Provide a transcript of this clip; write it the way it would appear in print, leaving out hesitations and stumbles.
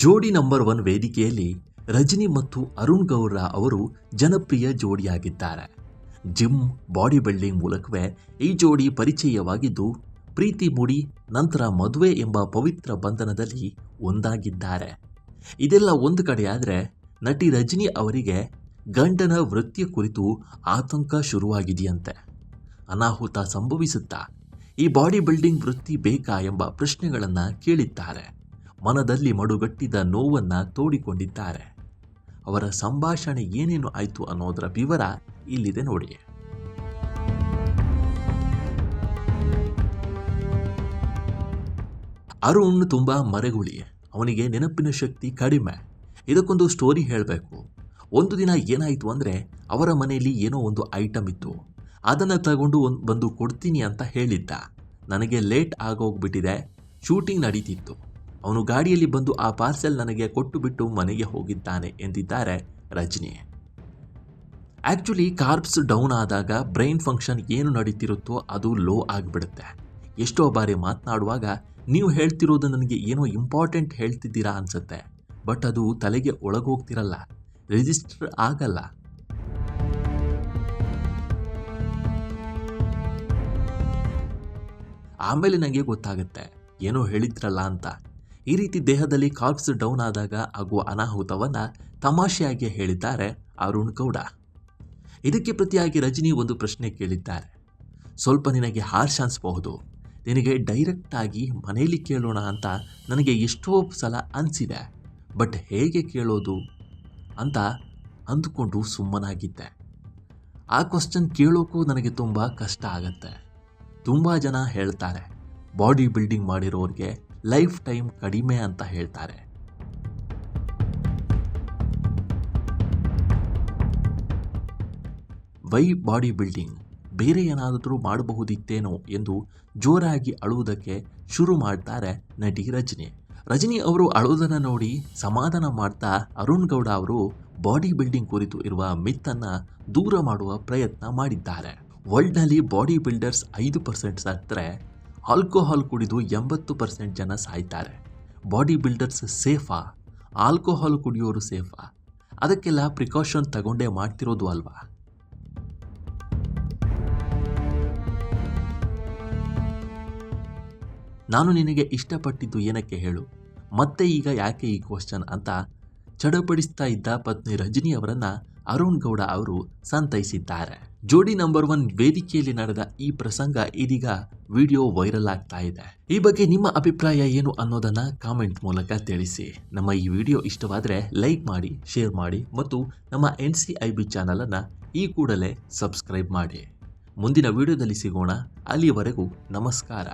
ಜೋಡಿ ನಂಬರ್ 1 ವೇದಿಕೆಯಲ್ಲಿ ರಜನಿ ಮತ್ತು ಅರುಣ್ ಗೌಡ ಅವರು ಜನಪ್ರಿಯ ಜೋಡಿಯಾಗಿದ್ದಾರೆ. ಜಿಮ್, ಬಾಡಿ ಬಿಲ್ಡಿಂಗ್ ಮೂಲಕವೇ ಈ ಜೋಡಿ ಪರಿಚಯವಾಗಿದ್ದು, ಪ್ರೀತಿ ಮೂಡಿ ನಂತರ ಮದುವೆ ಎಂಬ ಪವಿತ್ರ ಬಂಧನದಲ್ಲಿ ಒಂದಾಗಿದ್ದಾರೆ. ಇದೆಲ್ಲ ಒಂದು ಕಡೆಯಾದರೆ, ನಟಿ ರಜನಿ ಅವರಿಗೆ ಗಂಡನ ವೃತ್ತಿಯ ಕುರಿತು ಆತಂಕ ಶುರುವಾಗಿದೆಯಂತೆ. ಅನಾಹುತ ಸಂಭವಿಸುತ್ತಾ ಈ ಬಾಡಿ ಬಿಲ್ಡಿಂಗ್ ವೃತ್ತಿ ಬೇಕಾ ಎಂಬ ಪ್ರಶ್ನೆಗಳನ್ನು ಕೇಳಿದ್ದಾರೆ. ಮನದಲ್ಲಿ ಮಡುಗಟ್ಟಿದ ನೋವನ್ನು ತೋಡಿಕೊಂಡಿದ್ದಾರೆ. ಅವರ ಸಂಭಾಷಣೆ ಏನೇನು ಆಯಿತು ಅನ್ನೋದರ ವಿವರ ಇಲ್ಲಿದೆ ನೋಡಿ. ಅರುಣ್ ತುಂಬ ಮರೆಗುಳಿ, ಅವನಿಗೆ ನೆನಪಿನ ಶಕ್ತಿ ಕಡಿಮೆ. ಇದಕ್ಕೊಂದು ಸ್ಟೋರಿ ಹೇಳಬೇಕು. ಒಂದು ದಿನ ಏನಾಯಿತು ಅಂದರೆ, ಅವರ ಮನೆಯಲ್ಲಿ ಏನೋ ಒಂದು ಐಟಮ್ ಇತ್ತು. ಅದನ್ನು ತಗೊಂಡು ಬಂದು ಕೊಡ್ತೀನಿ ಅಂತ ಹೇಳಿದ್ದ. ನನಗೆ ಲೇಟ್ ಆಗೋಗ್ಬಿಟ್ಟಿದೆ, ಶೂಟಿಂಗ್ ನಡೀತಿತ್ತು. ಅವನು ಗಾಡಿಯಲ್ಲಿ ಬಂದು ಆ ಪಾರ್ಸೆಲ್ ನನಗೆ ಕೊಟ್ಟು ಬಿಟ್ಟು ಮನೆಗೆ ಹೋಗಿದ್ದಾನೆ ಎಂದಿದ್ದಾರೆ ರಜನಿ. ಆ್ಯಕ್ಚುಲಿ ಕಾರ್ಬ್ಸ್ ಡೌನ್ ಆದಾಗ ಬ್ರೈನ್ ಫಂಕ್ಷನ್ ಏನು ನಡೀತಿರುತ್ತೋ ಅದು ಲೋ ಆಗಿಬಿಡುತ್ತೆ. ಎಷ್ಟೋ ಬಾರಿ ಮಾತನಾಡುವಾಗ ನೀವು ಹೇಳ್ತಿರೋದು ನನಗೆ ಏನೋ ಇಂಪಾರ್ಟೆಂಟ್ ಹೇಳ್ತಿದ್ದೀರಾ ಅನಿಸುತ್ತೆ, ಬಟ್ ಅದು ತಲೆಗೆ ಒಳಗೋಗ್ತಿರಲ್ಲ, ರಿಜಿಸ್ಟರ್ ಆಗಲ್ಲ. ಆಮೇಲೆ ನನಗೆ ಗೊತ್ತಾಗುತ್ತೆ ಏನೋ ಹೇಳಿದ್ರಲ್ಲ ಅಂತ. ಈ ರೀತಿ ದೇಹದಲ್ಲಿ ಕಾರ್ಬ್ಸ್ ಡೌನ್ ಆದಾಗ ಆಗುವ ಅನಾಹುತವನ್ನು ತಮಾಷೆಯಾಗಿ ಹೇಳಿದ್ದಾರೆ ಅರುಣ್ ಗೌಡ. ಇದಕ್ಕೆ ಪ್ರತಿಯಾಗಿ ರಜನಿ ಒಂದು ಪ್ರಶ್ನೆ ಕೇಳಿದ್ದಾರೆ. ಸ್ವಲ್ಪ ನಿನಗೆ ಹಾರ್ಷ್ ಅನಿಸಬಹುದು, ನಿನಗೆ ಡೈರೆಕ್ಟಾಗಿ ಮನೆಯಲ್ಲಿ ಕೇಳೋಣ ಅಂತ ನನಗೆ ಎಷ್ಟೋ ಸಲ ಅನಿಸಿದೆ, ಬಟ್ ಹೇಗೆ ಕೇಳೋದು ಅಂತ ಅಂದುಕೊಂಡು ಸುಮ್ಮನಾಗಿದ್ದೆ. ಆ ಕ್ವಶನ್ ಕೇಳೋಕ್ಕೂ ನನಗೆ ತುಂಬ ಕಷ್ಟ ಆಗತ್ತೆ. ತುಂಬ ಜನ ಹೇಳ್ತಾರೆ ಬಾಡಿ ಬಿಲ್ಡಿಂಗ್ ಮಾಡಿರೋರಿಗೆ ಲೈಫ್ ಟೈಮ್ ಕಡಿಮೆ ಅಂತ ಹೇಳ್ತಾರೆ. ವೈ ಬಾಡಿ ಬಿಲ್ಡಿಂಗ್, ಬೇರೆ ಏನಾದರೂ ಮಾಡಬಹುದಿತ್ತೇನೋ ಎಂದು ಜೋರಾಗಿ ಅಳುವುದಕ್ಕೆ ಶುರು ಮಾಡ್ತಾರೆ ನಟಿ ರಜನಿ. ರಜನಿ ಅವರು ಅಳುವುದನ್ನು ನೋಡಿ ಸಮಾಧಾನ ಮಾಡ್ತಾ ಅರುಣ್ ಗೌಡ ಅವರು ಬಾಡಿ ಬಿಲ್ಡಿಂಗ್ ಕುರಿತು ಇರುವ ಮಿತ್ತನ್ನು ದೂರ ಮಾಡುವ ಪ್ರಯತ್ನ ಮಾಡಿದ್ದಾರೆ. ವರ್ಲ್ಡ್ನಲ್ಲಿ ಬಾಡಿ ಬಿಲ್ಡರ್ಸ್ 5% ಸತ್ತರೆ ಆಲ್ಕೋಹಾಲ್ ಕುಡಿದು 80% ಜನ ಸಾಯ್ತಾರೆ. ಬಾಡಿ ಬಿಲ್ಡರ್ಸ್ ಸೇಫಾ? ಆಲ್ಕೋಹಾಲ್ ಕುಡಿಯೋರು ಸೇಫಾ? ಅದಕ್ಕೆಲ್ಲ ಪ್ರಿಕಾಷನ್ ತಗೊಂಡೇ ಮಾಡ್ತಿರೋದು ಅಲ್ವಾ? ನಾನು ನಿನಗೆ ಇಷ್ಟಪಟ್ಟಿದ್ದು ಏನಕ್ಕೆ ಹೇಳು, ಮತ್ತೆ ಈಗ ಯಾಕೆ ಈ ಕ್ವಶನ್ ಅಂತ ಚಡಪಡಿಸ್ತಾ ಇದ್ದ ಪತ್ನಿ ರಜನಿ ಅವರನ್ನ ಅರುಣ್ ಗೌಡ ಅವರು ಸಂತೈಸಿದ್ದಾರೆ. ಜೋಡಿ ನಂಬರ್ 1 ವೇದಿಕೆಯಲ್ಲಿ ನಡೆದ ಈ ಪ್ರಸಂಗ ಇದೀಗ ವಿಡಿಯೋ ವೈರಲ್ ಆಗ್ತಾ ಇದೆ. ಈ ಬಗ್ಗೆ ನಿಮ್ಮ ಅಭಿಪ್ರಾಯ ಏನು ಅನ್ನೋದನ್ನ ಕಾಮೆಂಟ್ ಮೂಲಕ ತಿಳಿಸಿ. ನಮ್ಮ ಈ ವಿಡಿಯೋ ಇಷ್ಟವಾದರೆ ಲೈಕ್ ಮಾಡಿ, ಶೇರ್ ಮಾಡಿ ಮತ್ತು ನಮ್ಮ NCIB ಚಾನಲನ್ನು ಈ ಕೂಡಲೇ ಸಬ್ಸ್ಕ್ರೈಬ್ ಮಾಡಿ. ಮುಂದಿನ ವಿಡಿಯೋದಲ್ಲಿ ಸಿಗೋಣ. ಅಲ್ಲಿಯವರೆಗೂ ನಮಸ್ಕಾರ.